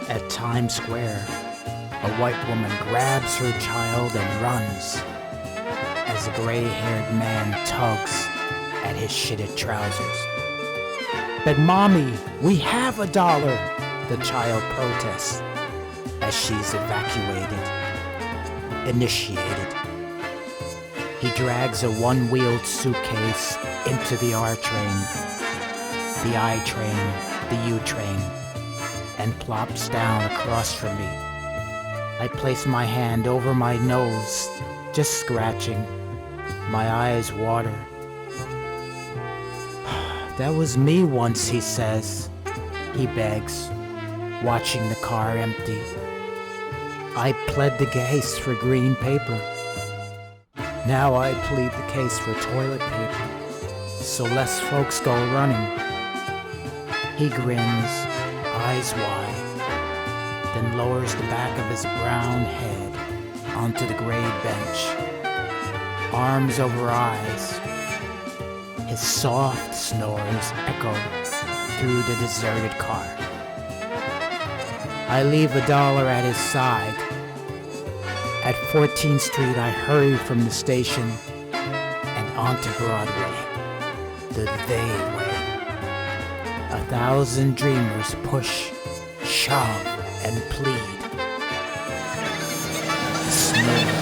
At Times Square, a white woman grabs her child and runs as a gray-haired man tugs at his shitted trousers. "But mommy, we have $1, the child protests as she's initiated. He drags a one-wheeled suitcase into the R train, the I train, the U train, and plops down across from me. I place my hand over my nose, just scratching. My eyes water. "That was me once," he says. He begs, watching the car empty. I pled the case for green paper. Now I plead the case for toilet paper, so less folks go running. He grins, eyes wide, then lowers the back of his brown head onto the grade bench, arms over eyes. His soft snores echo through the deserted car. I leave $1 at his side. At 14th Street, I hurry from the station and onto Broadway, the they way. 1,000 dreamers push, shove, and plead. Snow